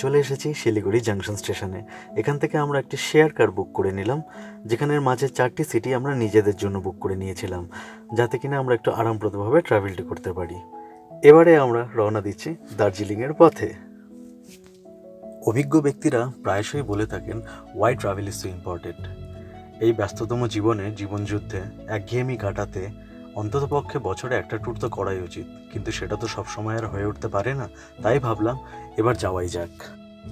চলে এসেছি শিলিগুড়ি জাংশন স্টেশনে। এখান থেকে আমরা একটি শেয়ার কার বুক করে নিলাম, যেখানের মাঝে 4টি সিটি আমরা নিজেদের জন্য বুক করে নিয়েছিলাম, যাতে কিনা আমরা একটু আরামপ্রদভাবে ট্রাভেলটি করতে পারি। এবারে আমরা রওনা দিচ্ছি দার্জিলিংয়ের পথে। অভিজ্ঞ ব্যক্তিরা প্রায়শই বলে থাকেন, why travel is so important. এই ব্যস্ততম জীবনযুদ্ধে একঘেয়েমি কাটাতে অন্ততপক্ষে বছরে একটা ট্যুর তো করাই উচিত, কিন্তু সেটা তো সবসময় আর হয়ে উঠতে পারে না। তাই ভাবলাম এবার যাওয়াই যাক।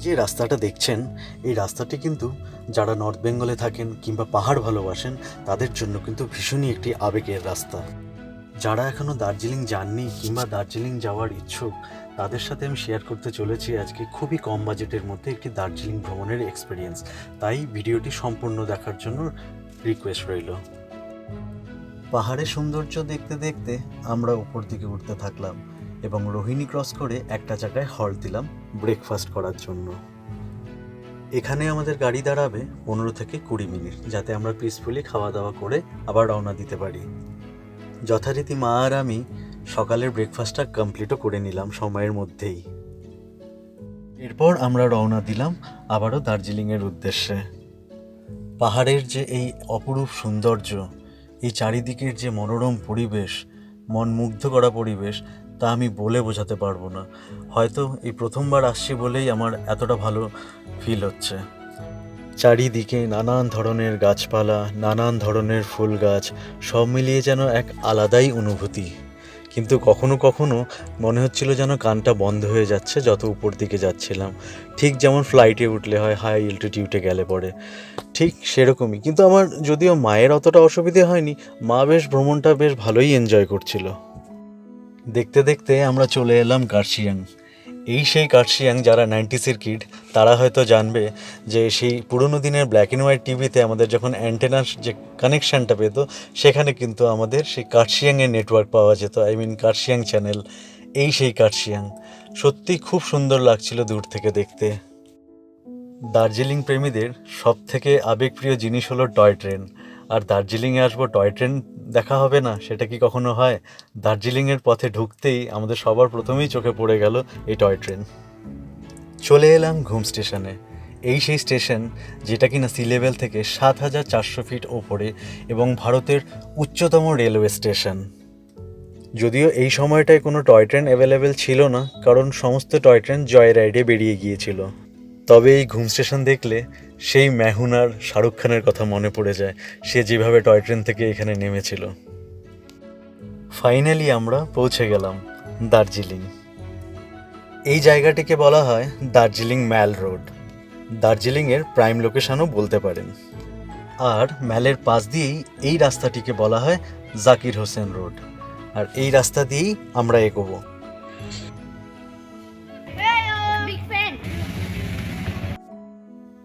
যে রাস্তাটা দেখছেন, এই রাস্তাটি কিন্তু যারা নর্থ বেঙ্গলে থাকেন কিংবা পাহাড় ভালোবাসেন তাদের জন্য কিন্তু ভীষণই একটি আবেগের রাস্তা। যারা এখনও দার্জিলিং যাননি কিংবা দার্জিলিং যাওয়ার ইচ্ছুক, তাদের সাথে আমি শেয়ার করতে চলেছি আজকে খুবই কম বাজেটের মধ্যে একটি দার্জিলিং ভ্রমণের এক্সপিরিয়েন্স। তাই ভিডিওটি সম্পূর্ণ দেখার জন্য রিকোয়েস্ট রইল। পাহাড়ের সৌন্দর্য দেখতে দেখতে আমরা উপর দিকে উঠতে থাকলাম এবং রোহিণী ক্রস করে একটা জায়গায় হল্ট দিলাম ব্রেকফাস্ট করার জন্য। এখানে আমাদের গাড়ি দাঁড়াবে 15 থেকে 20 মিনিট, যাতে আমরা পিসফুলি খাওয়া দাওয়া করে আবার রওনা দিতে পারি। যথারীতি মা আর আমি সকালের ব্রেকফাস্টটা কমপ্লিটও করে নিলাম সময়ের মধ্যেই। এরপর আমরা রওনা দিলাম আবারও দার্জিলিংয়ের উদ্দেশ্যে। পাহাড়ের যে এই অপরূপ সৌন্দর্য, এই চারিদিকের যে মনোরম পরিবেশ, মন মুগ্ধ করা পরিবেশ, তা আমি বলে বোঝাতে পারবো না। হয়তো এই প্রথমবার আসছি বলেই আমার এতটা ভালো ফিল হচ্ছে। চারিদিকে নানান ধরনের গাছপালা, নানান ধরনের ফুল গাছ, সব মিলিয়ে যেন এক আলাদাই অনুভূতি। কিন্তু কখনো কখনো মনে হচ্ছিল যেন কানটা বন্ধ হয়ে যাচ্ছে যত উপর দিকে যাচ্ছিলাম। ঠিক যেমন ফ্লাইটে উঠলে হয় হাই অ্যালটিটিউডে গেলে পরে, ঠিক সেরকমই। কিন্তু আমার যদিও মায়ের অতটা অসুবিধে হয়নি, মা ভ্রমণটা বেশ ভালোই এনজয় করছিল। দেখতে দেখতে আমরা চলে এলাম কার্শিয়াং। এই সেই কার্শিয়াং যারা 90s কিড, তারা হয়তো জানবে যে সেই পুরনো দিনের ব্ল্যাক অ্যান্ড হোয়াইট টিভিতে আমাদের যখন অ্যান্টেনার যে কানেকশানটা পেত, সেখানে কিন্তু আমাদের সেই কার্শিয়াংয়ের নেটওয়ার্ক পাওয়া যেত, কার্শিয়াং চ্যানেল। এই সেই কার্শিয়াং সত্যি খুব সুন্দর লাগছিল দূর থেকে দেখতে। দার্জিলিং প্রেমীদের সব থেকে আবেগপ্রিয় জিনিস হলো টয় ট্রেন। আর দার্জিলিংয়ে আসবো, টয় ট্রেন দেখা হবে না, সেটা কি কখনো হয়? দার্জিলিংয়ের পথে ঢুকতেই আমাদের সবার প্রথমেই চোখে পড়ে গেল এই টয় ট্রেন। চলে এলাম ঘুম স্টেশনে। এই সেই স্টেশন যেটা কিনা সি লেভেল থেকে 7400 ফিট ওপরে এবং ভারতের উচ্চতম রেলওয়ে স্টেশন। যদিও এই সময়টায় কোনো টয় ট্রেন অ্যাভেলেবেল ছিল না, কারণ সমস্ত টয় ট্রেন জয় রাইডে বেরিয়ে গিয়েছিল। তবে এই ঘুম স্টেশন দেখলে সেই মেহুনার শাহরুখ খানের কথা মনে পড়ে যায়, সে যেভাবে টয় ট্রেন থেকে এখানে নেমেছিল। ফাইনালি আমরা পৌঁছে গেলাম দার্জিলিং। এই জায়গাটিকে বলা হয় দার্জিলিং ম্যাল রোড, দার্জিলিংয়ের প্রাইম লোকেশনও বলতে পারেন। আর ম্যালের পাশ দিয়েই এই রাস্তাটিকে বলা হয় জাকির হোসেন রোড, আর এই রাস্তা দিয়েই আমরা এগোবো।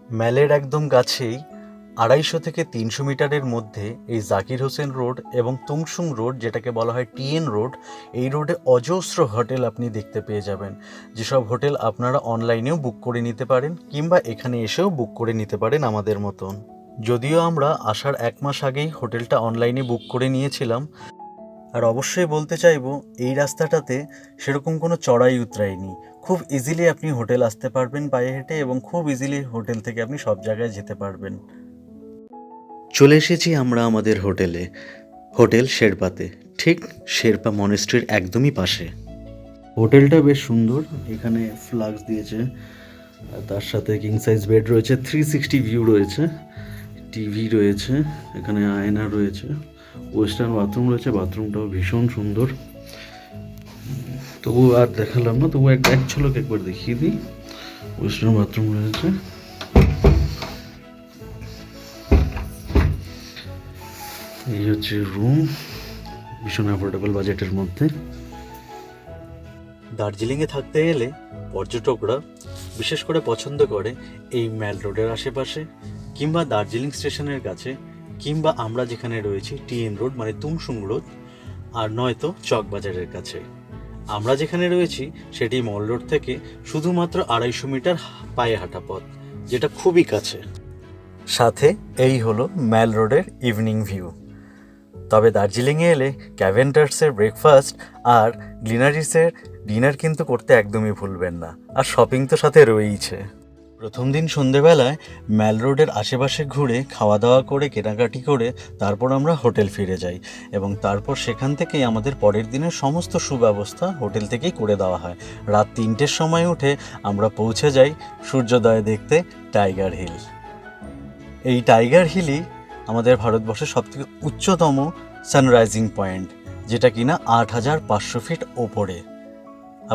ম্যালের একদম কাছেই 250 থেকে 300 মিটারের মধ্যে এই জাকির হোসেন রোড এবং তুংসুং রোড, যেটাকে বলা হয় টিএন রোড, এই রোডে অজস্র হোটেল আপনি দেখতে পেয়ে যাবেন, যেসব হোটেল আপনারা অনলাইনেও বুক করে নিতে পারেন কিংবা এখানে এসেও বুক করে নিতে পারেন আমাদের মতন। যদিও আমরা আসার 1 মাস আগেই হোটেলটা অনলাইনে বুক করে নিয়েছিলাম। আর অবশ্যই বলতে চাইবো, এই রাস্তাটাতে সেরকম কোনো চড়াই উতরাই নেই। খুব ইজিলি আপনি হোটেল আসতে পারবেন পায়ে হেঁটে, এবং খুব ইজিলি হোটেল থেকে আপনি সব জায়গায় যেতে পারবেন। চলে এসেছি আমরা আমাদের হোটেলে, হোটেল শেরপাতে, ঠিক শেরপা মনেস্ট্রির একদমই পাশে। হোটেলটা বেশ সুন্দর, এখানে ফ্লাক্স দিয়েছে, তার সাথে কিং সাইজ বেড রয়েছে, 360 ভিউ রয়েছে, টিভি রয়েছে, এখানে আয়না রয়েছে, ওয়েস্টার্ন বাথরুম রয়েছে, বাথরুমটাও ভীষণ সুন্দর। তবু আর দেখালাম না, তবু এক ঝলক একবার দেখিয়ে দিই। ওয়েস্টার্ন বাথরুম রয়েছে, এই হচ্ছে রুম, ভীষণ অ্যাফোর্ডেবল বাজেটের মধ্যে। দার্জিলিংয়ে থাকতে গেলে পর্যটকরা বিশেষ করে পছন্দ করে এই ম্যাল রোডের আশেপাশে কিংবা দার্জিলিং স্টেশনের কাছে, কিংবা আমরা যেখানে রয়েছি টিএন রোড মানে তুংসুং রোড, আর নয়তো চকবাজারের কাছে। আমরা যেখানে রয়েছি সেটি মল রোড থেকে শুধুমাত্র 250 মিটার পায়ে হাঁটা পথ, যেটা খুবই কাছে। সাথে এই হলো ম্যাল রোডের ইভিনিং ভিউ। তবে দার্জিলিংয়ে এলে ক্যাভেন্ডার্সের ব্রেকফাস্ট আর গ্লিনারিসের ডিনার কিন্তু করতে একদমই ভুলবেন না, আর শপিং তো সাথে রয়েইছে। প্রথম দিন সন্ধেবেলায় ম্যাল রোডের আশেপাশে ঘুরে খাওয়া দাওয়া করে কেনাকাটি করে তারপর আমরা হোটেল ফিরে যাই, এবং তারপর সেখান থেকেই আমাদের পরের দিনের সমস্ত সুব্যবস্থা হোটেল থেকেই করে দেওয়া হয়। রাত 3টের সময় উঠে আমরা পৌঁছে যাই সূর্যোদয় দেখতে টাইগার হিল। এই টাইগার হিলই আমাদের ভারতবর্ষের সবথেকে উচ্চতম সানরাইজিং পয়েন্ট, যেটা কিনা 8,500 ফিট ওপরে।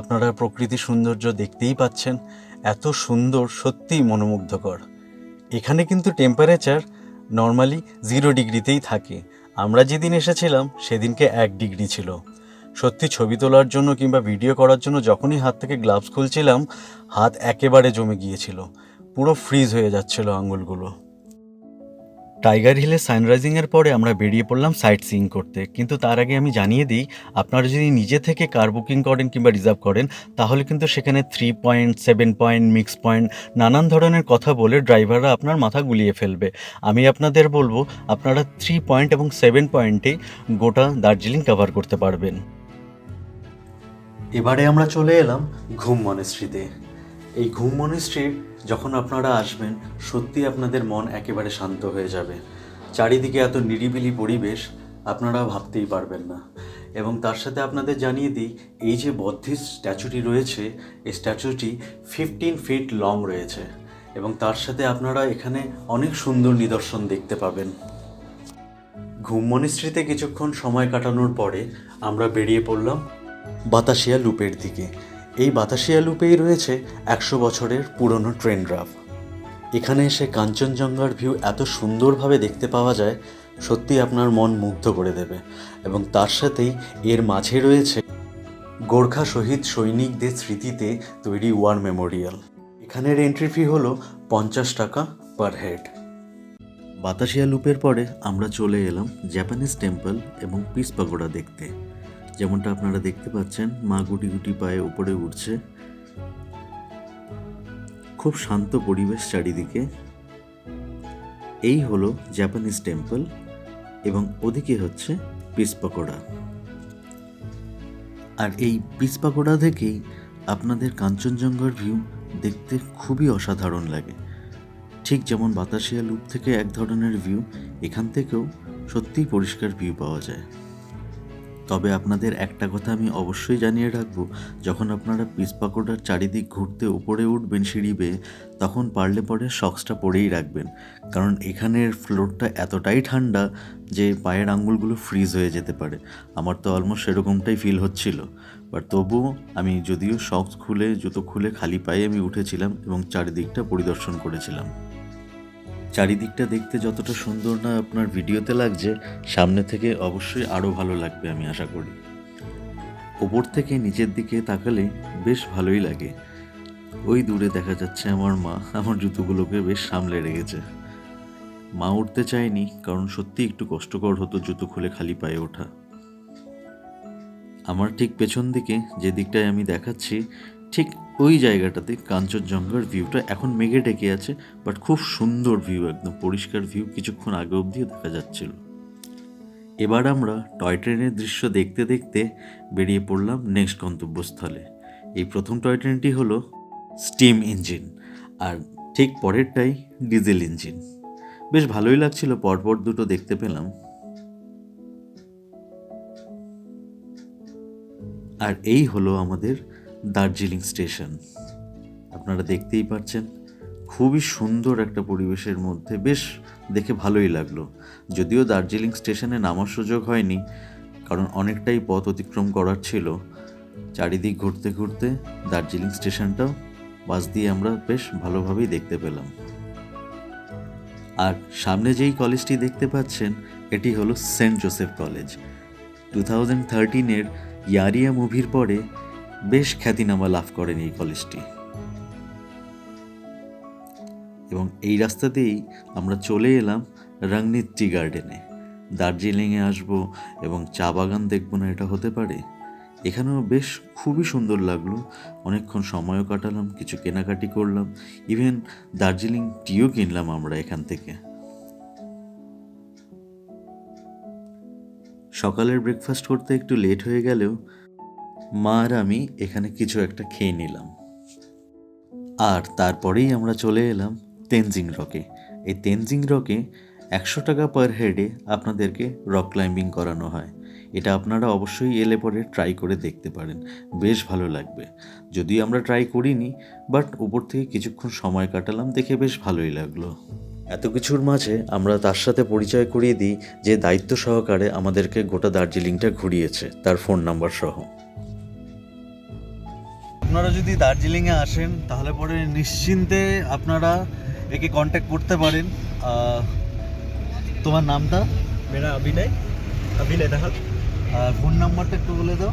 আপনারা প্রকৃতির সৌন্দর্য দেখতেই পাচ্ছেন, এত সুন্দর, সত্যিই মনোমুগ্ধকর। এখানে কিন্তু টেম্পারেচার নর্মালি 0 ডিগ্রিতেই থাকে। আমরা যেদিন এসেছিলাম সেদিনকে 1 ডিগ্রি ছিল। সত্যি ছবি তোলার জন্য কিংবা ভিডিও করার জন্য যখনই হাত থেকে গ্লাভস খুলছিলাম, হাত একেবারে জমে গিয়েছিল, পুরো ফ্রিজ হয়ে যাচ্ছিল আঙুলগুলো। টাইগার হিলে সানরাইজিংয়ের পরে আমরা বেরিয়ে পড়লাম সাইট সিইং করতে, কিন্তু তার আগে আমি জানিয়ে দিই, আপনারা যদি নিজে থেকে কার বুকিং করেন কিংবা রিজার্ভ করেন, তাহলে কিন্তু সেখানে 3 পয়েন্ট, 7 পয়েন্ট, মিক্স পয়েন্ট, নানান ধরনের কথা বলে ড্রাইভাররা আপনার মাথা গুলিয়ে ফেলবে। আমি আপনাদের বলবো, আপনারা 3 পয়েন্ট এবং 7 পয়েন্টেই গোটা দার্জিলিং কভার করতে পারবেন। এবারে আমরা চলে এলাম ঘুম মনেস্ট্রিতে। এই ঘুম মনেস্ট্রির যখন আপনারা আসবেন, সত্যি আপনাদের মন একেবারে শান্ত হয়ে যাবে। চারিদিকে এত নিরিবিলি পরিবেশ আপনারা ভাবতেই পারবেন না। এবং তার সাথে আপনাদের জানিয়ে দিই, এই যে বদ্ধিস্ট স্ট্যাচুটি রয়েছে, এই স্ট্যাচুটি 15 ফিট লং রয়েছে, এবং তার সাথে আপনারা এখানে অনেক সুন্দর নিদর্শন দেখতে পাবেন। ঘুম মনেস্ট্রিতে কিছুক্ষণ সময় কাটানোর পরে আমরা বেরিয়ে পড়লাম বাতাসিয়া লুপের দিকে। এই বাতাসিয়া লুপেই রয়েছে 100 বছরের পুরনো ট্রেন ড্রাফ। এখানে এসে কাঞ্চনজঙ্ঘার ভিউ এত সুন্দরভাবে দেখতে পাওয়া যায়, সত্যি আপনার মন মুগ্ধ করে দেবে। এবং তার সাথেই এর মাঝে রয়েছে গোর্খা শহীদ সৈনিকদের স্মৃতিতে তৈরি ওয়ার মেমোরিয়াল। এখানের এন্ট্রি ফি হলো 50 টাকা পার হেড। বাতাসিয়া লুপের পরে আমরা চলে এলাম জাপানিজ টেম্পল এবং পিস পাগোডা দেখতে। যেমনটা আপনারা দেখতে পাচ্ছেন, মা গুটি গুটি পায়ে উপরে উঠছে। খুব শান্ত পরিবেশ চারিদিকে। এই হলো জাপানিজ টেম্পল, এবং ওদিকে হচ্ছে পিস পাগোডা। আর এই পিস পাগোডা থেকেই আপনাদের কাঞ্চনজঙ্ঘার ভিউ দেখতে খুবই অসাধারণ লাগে। ঠিক যেমন বাতাসিয়া লুপ থেকে এক ধরনের ভিউ, এখান থেকেও সত্যিই পরিষ্কার ভিউ পাওয়া যায়। তবে আপনাদের একটা কথা আমি অবশ্যই জানিয়ে রাখবো, যখন আপনারা পিস পাগোডার চারিদিক ঘুরতে উপরে উঠবেন সিঁড়ি বেয়ে, তখন পারলে পরে সক্সটা পরেই রাখবেন, কারণ এখানের ফ্লোরটা এতটাই ঠান্ডা যে পায়ের আঙ্গুলগুলো ফ্রিজ হয়ে যেতে পারে। আমার তো অলমোস্ট সেরকমটাই ফিল হচ্ছিল, বাট তবুও আমি যদিও সক্স খুলে, জুতো খুলে খালি পায়ে আমি উঠেছিলাম এবং চারিদিকটা পরিদর্শন করেছিলাম। চারিদিকটা দেখতে যতটা সুন্দর না আপনার ভিডিওতে লাগছে, সামনে থেকে অবশ্যই আরও ভালো লাগবে আমি আশা করি। ওপর থেকে নিচের দিকে তাকালে বেশ ভালোই লাগে। ওই দূরে দেখা যাচ্ছে আমার মা আমার জুতোগুলোকে বেশ সামলে রেখেছে। মা উঠতে চায়নি, কারণ সত্যি একটু কষ্টকর হতো জুতো খুলে খালি পায়ে ওঠা। আমার ঠিক পেছন দিকে যে দিকটায় আমি দেখাচ্ছি, ঠিক ওই জায়গাটাতে কাঞ্চনজঙ্ঘার ভিউটা এখন মেঘে ঢেকে আছে, বাট খুব সুন্দর ভিউ, একদম পরিষ্কার ভিউ, কিছুক্ষণ আগে অবধিও দেখা যাচ্ছিল। এবার আমরা টয় ট্রেনের দৃশ্য দেখতে দেখতে বেরিয়ে পড়লাম নেক্সট গন্তব্যস্থলে। এই প্রথম টয় ট্রেনটি হলো স্টিম ইঞ্জিন, আর ঠিক পরেরটাই ডিজেল ইঞ্জিন। বেশ ভালোই লাগছিল, পরপর দুটো দেখতে পেলাম। আর এই হলো আমাদের দার্জিলিং স্টেশন। আপনারা দেখতেই পাচ্ছেন, খুবই সুন্দর একটা পরিবেশের মধ্যে, বেশ দেখে ভালোই লাগলো। যদিও দার্জিলিং স্টেশনে নামার সুযোগ হয়নি, কারণ অনেকটাই পথ অতিক্রম করার ছিল। চারিদিক ঘুরতে ঘুরতে দার্জিলিং স্টেশনটাও বাস দিয়ে আমরা বেশ ভালোভাবেই দেখতে পেলাম। আর সামনে যেই কলেজটি দেখতে পাচ্ছেন, এটি হলো সেন্ট জোসেফ কলেজ। 2013-এর ইয়ারিয়া মুভির পরে বেশ খ্যাতিনামা লাভ করেন এই কলেজটি। এবং এই রাস্তা দিয়েই আমরা চলে এলাম রংনিত টি গার্ডেনে। দার্জিলিংয়ে আসবো এবং চা বাগান দেখবো না, এটা হতে পারে? এখানেও বেশ খুবই সুন্দর লাগলো। অনেকক্ষণ সময়ও কাটালাম, কিছু কেনাকাটি করলাম, ইভেন দার্জিলিং টিও কিনলাম আমরা এখান থেকে। সকালের ব্রেকফাস্ট করতে একটু লেট হয়ে গেলেও মা আর আমি এখানে কিছু একটা খেয়ে নিলাম। আর তারপরেই আমরা চলে এলাম তেনজিং রকে। এই তেনজিং রকে 100 টাকা পার হেডে আপনাদেরকে রক ক্লাইম্বিং করানো হয়। এটা আপনারা অবশ্যই এলে পরে ট্রাই করে দেখতে পারেন, বেশ ভালো লাগবে। যদিও আমরা ট্রাই করিনি, বাট উপর থেকে কিছুক্ষণ সময় কাটালাম, দেখে বেশ ভালোই লাগলো। এত কিছুর মাঝে আমরা তার সাথে পরিচয় করিয়ে দিই যে দায়িত্ব সহকারে আমাদেরকে গোটা দার্জিলিংটা ঘুরিয়েছে, তার ফোন নাম্বার সহ। আপনারা যদি দার্জিলিংয়ে আসেন তাহলে পরে নিশ্চিন্তে আপনারা একে কন্ট্যাক্ট করতে পারেন। তোমার নামটা? मेरा अभिनय दाहल। ফোন নাম্বারটা একটু বলে দাও।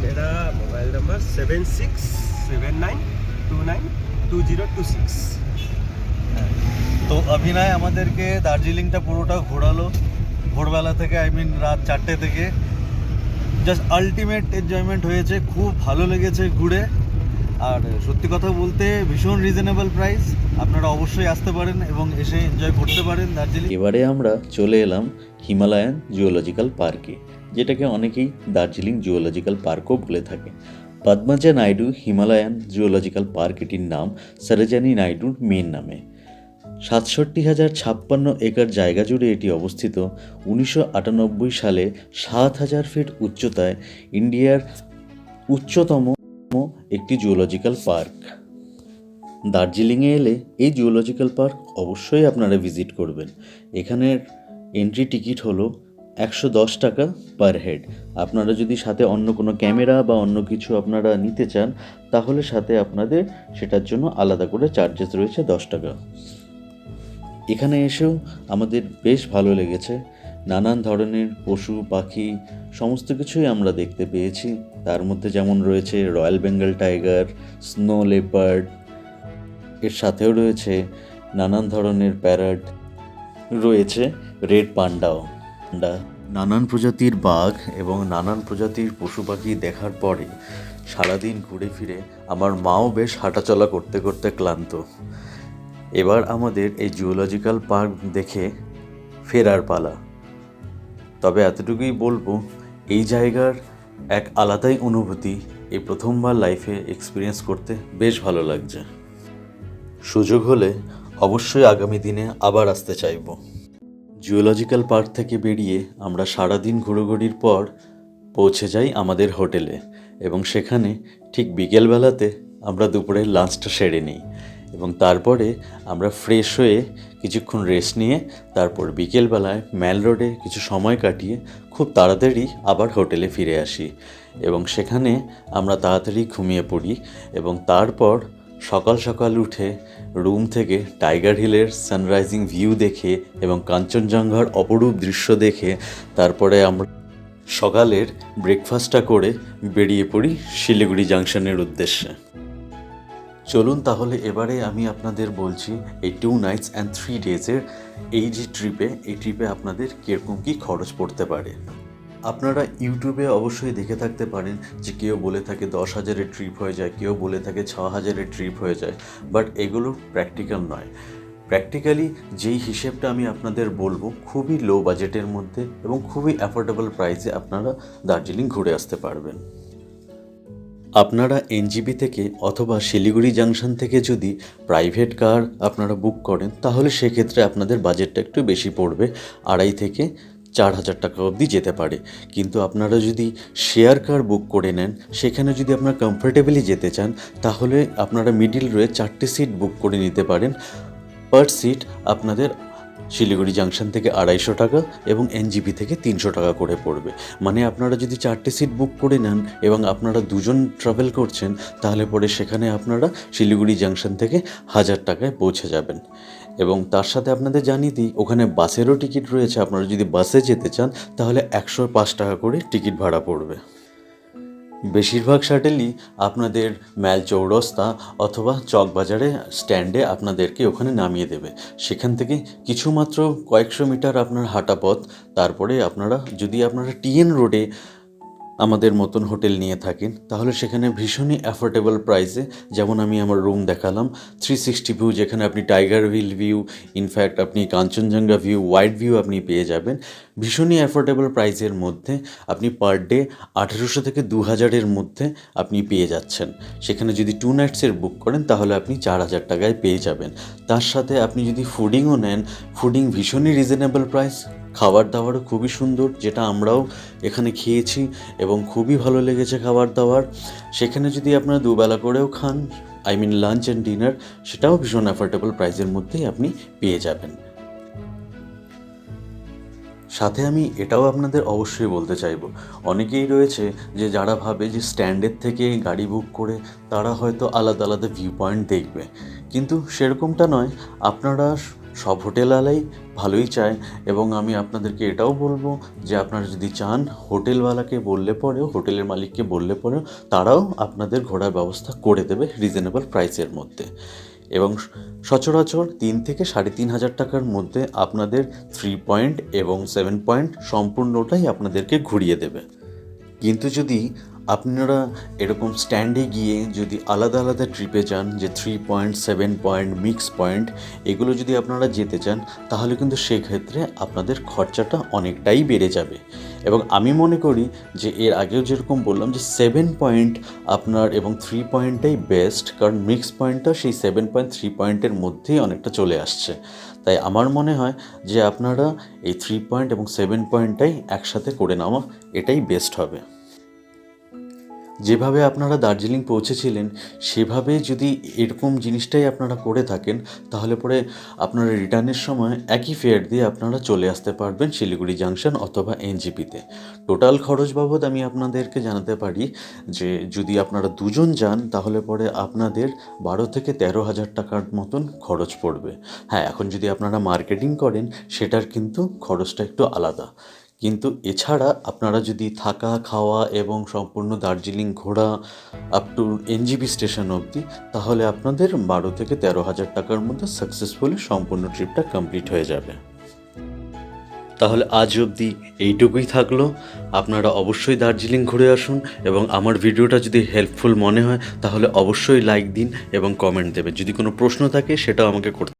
मेरा मोबाइल नंबर 7679292026। তো অভিনয় আমাদেরকে দার্জিলিংটা পুরোটা ঘোরালো, ভোরবেলা থেকে, রাত 4টে থেকে। জাস্ট আলটিমেট এনজয়মেন্ট হয়েছে, খুব ভালো লেগেছে ঘুরে। আর সত্যি কথা বলতে ভীষণ রিজনেবল প্রাইস, আপনারা অবশ্যই আসতে পারেন এবং এসে এনজয় করতে পারেন দার্জিলিং। এবারে আমরা চলে এলাম হিমালয়ান জুওলজিক্যাল পার্কে, যেটাকে অনেকেই দার্জিলিং জুওলজিক্যাল পার্কও বলে থাকে। Padmaja Naidu Himalayan zoological park এটির নাম সরোজিনী নাইডুর মেন নামে। 67,056 একর জায়গা জুড়ে এটি অবস্থিত। 1998 সালে 7,000 ফিট উচ্চতায় ইন্ডিয়ার উচ্চতম একটি জুওলজিক্যাল পার্ক। দার্জিলিংয়ে এলে এই জুওলজিক্যাল পার্ক অবশ্যই আপনারা ভিজিট করবেন। এখানের এন্ট্রি টিকিট হলো 110 টাকা পার হেড। আপনারা যদি সাথে অন্য কোনো ক্যামেরা বা অন্য কিছু আপনারা নিতে চান তাহলে সাথে আপনাদের সেটার জন্য আলাদা করে চার্জেস রয়েছে 10 টাকা। এখানে এসেও আমাদের বেশ ভালো লেগেছে। নানান ধরনের পশু পাখি সমস্ত কিছুই আমরা দেখতে পেয়েছি। তার মধ্যে যেমন রয়েছে royal Bengal tiger, snow leopard, এর সাথেও রয়েছে নানান ধরনের প্যারট, রয়েছে রেড পান্ডাও। নানান প্রজাতির বাঘ এবং নানান প্রজাতির পশু পাখি দেখার পরে সারাদিন ঘুরে ফিরে আমার মাও বেশ হাঁটাচলা করতে করতে ক্লান্ত। এবার আমাদের এই জুওলজিক্যাল পার্ক দেখে ফেরার পালা। তবে এতটুকুই বলবো, এই জায়গার এক আলাদাই অনুভূতি এই প্রথমবার লাইফে এক্সপিরিয়েন্স করতে বেশ ভালো লাগছে। সুযোগ হলে অবশ্যই আগামী দিনে আবার আসতে চাইব। জুওলজিক্যাল পার্ক থেকে বেরিয়ে আমরা সারাদিন ঘোরাঘুরির পর পৌঁছে যাই আমাদের হোটেলে এবং সেখানে ঠিক বিকেলবেলাতে আমরা দুপুরের লাঞ্চটা সেরে নিই এবং তারপরে আমরা ফ্রেশ হয়ে কিছুক্ষণ রেস্ট নিয়ে তারপর বিকেলবেলায় ম্যাল রোডে কিছু সময় কাটিয়ে খুব তাড়াতাড়ি আবার হোটেলে ফিরে আসি এবং সেখানে আমরা তাড়াতাড়ি ঘুমিয়ে পড়ি এবং তারপর সকাল সকাল উঠে রুম থেকে টাইগার হিলের সানরাইজিং ভিউ দেখে এবং কাঞ্চনজঙ্ঘার অপরূপ দৃশ্য দেখে তারপরে আমরা সকালের ব্রেকফাস্টটা করে বেরিয়ে পড়ি শিলিগুড়ি জাংশনের উদ্দেশ্যে। চলুন তাহলে এবারে আমি আপনাদের বলছি এই 2 nights and 3 days-এর এই যে এই ট্রিপে আপনাদের কীরকম কী খরচ পড়তে পারে। আপনারা ইউটিউবে অবশ্যই দেখে থাকতে পারেন যে কেউ বলে থাকে 10,000-এর ট্রিপ হয়ে যায়, কেউ বলে থাকে 6,000-এর ট্রিপ হয়ে যায়, বাট এগুলো প্র্যাকটিক্যাল নয়। প্র্যাকটিক্যালি যেই হিসেবটা আমি আপনাদের বলবো খুবই লো বাজেটের মধ্যে এবং খুবই অ্যাফোর্ডেবল প্রাইসে আপনারা দার্জিলিং ঘুরে আসতে পারবেন। আপনারা এনজিপি থেকে অথবা শিলিগুড়ি জাংশন থেকে যদি প্রাইভেট কার আপনারা বুক করেন তাহলে সেক্ষেত্রে আপনাদের বাজেটটা একটু বেশি পড়বে, 2,500 থেকে 4,000 টাকা অবধি যেতে পারে। কিন্তু আপনারা যদি শেয়ার কার বুক করে নেন, সেখানে যদি আপনারা কমফোর্টেবলি যেতে চান তাহলে আপনারা মিডিল রয়ে 4টে সিট বুক করে নিতে পারেন। পার সিট আপনাদের শিলিগুড়ি জাংশন থেকে 250 টাকা এবং এনজিপি থেকে 300 টাকা করে পড়বে। মানে আপনারা যদি 4টে সিট বুক করে নেন এবং আপনারা দুজন ট্রাভেল করছেন তাহলে পরে সেখানে আপনারা শিলিগুড়ি জাংশন থেকে 1,000 টাকায় পৌঁছে যাবেন। এবং তার সাথে আপনাদের জানিয়ে দিই ওখানে বাসেরও টিকিট রয়েছে। আপনারা যদি বাসে যেতে চান তাহলে 105 টাকা করে টিকিট ভাড়া পড়বে। বেশিরভাগ শাটেলই আপনাদের ম্যাল চৌরাস্তা অথবা চকবাজারে স্ট্যান্ডে আপনাদেরকে ওখানে নামিয়ে দেবে। সেখান থেকে কিছুমাত্র কয়েকশো মিটার আপনার হাঁটা পথ। তারপরে আপনারা যদি টিএন রোডে আমাদের মতন হোটেল নিয়ে থাকেন, তাহলে সেখানে ভীষণই অ্যাফোর্ডেবল প্রাইসে, যেমন আমি আমার রুম দেখালাম 360 ভিউ, যেখানে আপনি টাইগার হিল ভিউ, ইনফ্যাক্ট আপনি কাঞ্চনজঙ্ঘা ভিউ, ওয়াইড ভিউ আপনি পেয়ে যাবেন ভীষণই অ্যাফোর্ডেবল প্রাইসের মধ্যে। আপনি পার ডে 1800 থেকে 2000-এর মধ্যে আপনি পেয়ে যাচ্ছেন। সেখানে যদি 2 নাইটসের বুক করেন তাহলে আপনি 4000 টাকায় পেয়ে যাবেন। তার সাথে আপনি যদি ফুডিংও নেন, ফুডিং ভীষণই রিজনেবল প্রাইস, খাবার দাবারও খুবই সুন্দর, যেটা আমরাও এখানে খেয়েছি এবং খুবই ভালো লেগেছে খাবার দাবার। সেখানে যদি আপনারা দুবেলা করেও খান, লাঞ্চ অ্যান্ড ডিনার, সেটাও ভীষণ অ্যাফোর্ডেবল প্রাইসের মধ্যেই আপনি পেয়ে যাবেন। সাথে আমি এটাও আপনাদের অবশ্যই বলতে চাইবো, অনেকেই রয়েছে যে যারা ভাবে যে স্ট্যান্ডের থেকে গাড়ি বুক করে তারা হয়তো আলাদা আলাদা ভিউ পয়েন্ট দেখবে, কিন্তু সেরকমটা নয়। আপনারা সব হোটেলওয়ালাই ভালোই চায়, এবং আমি আপনাদেরকে এটাও বলবো যে আপনারা যদি চান, হোটেলওয়ালাকে বললে পরেও, হোটেলের মালিককে বললে পরেও তারাও আপনাদের ঘোরার ব্যবস্থা করে দেবে রিজনেবল প্রাইসের মধ্যে। এবং সচরাচর 3 থেকে 3500 টাকার মধ্যে আপনাদের 3 পয়েন্ট এবং 7 পয়েন্ট সম্পূর্ণটাই আপনাদেরকে ঘুরিয়ে দেবে। কিন্তু যদি আপনারা এরকম স্ট্যান্ডে গিয়ে যদি আলাদা আলাদা ট্রিপে যান, যে 3 পয়েন্ট, 7 পয়েন্ট, মিক্স পয়েন্ট, এগুলো যদি আপনারা যেতে চান, তাহলে কিন্তু সেক্ষেত্রে আপনাদের খরচাটা অনেকটাই বেড়ে যাবে। এবং আমি মনে করি যে এর আগেও যেরকম বললাম যে 7 পয়েন্ট আপনার এবং 3 পয়েন্টটাই বেস্ট, কারণ মিক্স পয়েন্টটা সেই 7 পয়েন্ট 3 পয়েন্টের মধ্যেই অনেকটা চলে আসছে। তাই আমার মনে হয় যে আপনারা এই 3 পয়েন্ট এবং 7 পয়েন্টটাই একসাথে করে নেওয়া এটাই বেস্ট হবে। যেভাবে আপনারা দার্জিলিং পৌঁছেছিলেন সেভাবে যদি এরকম জিনিসটাই আপনারা করে থাকেন, তাহলে পরে আপনারা রিটার্নের সময় একই ফেয়ার দিয়ে আপনারা চলে আসতে পারবেন শিলিগুড়ি জাংশন অথবা এনজেপিতে। টোটাল খরচ বাবদ আমি আপনাদেরকে জানাতে পারি যে যদি আপনারা দুজন যান তাহলে পরে আপনাদের 12 থেকে 13,000 টাকার মতন খরচ পড়বে। হ্যাঁ, এখন যদি আপনারা মার্কেটিং করেন সেটার কিন্তু খরচটা একটু আলাদা, কিন্তু এছাড়া আপনারা যদি থাকা, খাওয়া এবং সম্পূর্ণ দার্জিলিং ঘোরা আপ টু এনজেপি স্টেশন অবধি, তাহলে আপনাদের 12 থেকে 13,000 টাকার মধ্যে সাকসেসফুলি সম্পূর্ণ ট্রিপটা কমপ্লিট হয়ে যাবে। তাহলে আজ অবধি এইটুকুই থাকলো। আপনারা অবশ্যই দার্জিলিং ঘুরে আসুন, এবং আমার ভিডিওটা যদি হেল্পফুল মনে হয় তাহলে অবশ্যই লাইক দিন এবং কমেন্ট দেবেন। যদি কোনো প্রশ্ন থাকে সেটাও আমাকে করতে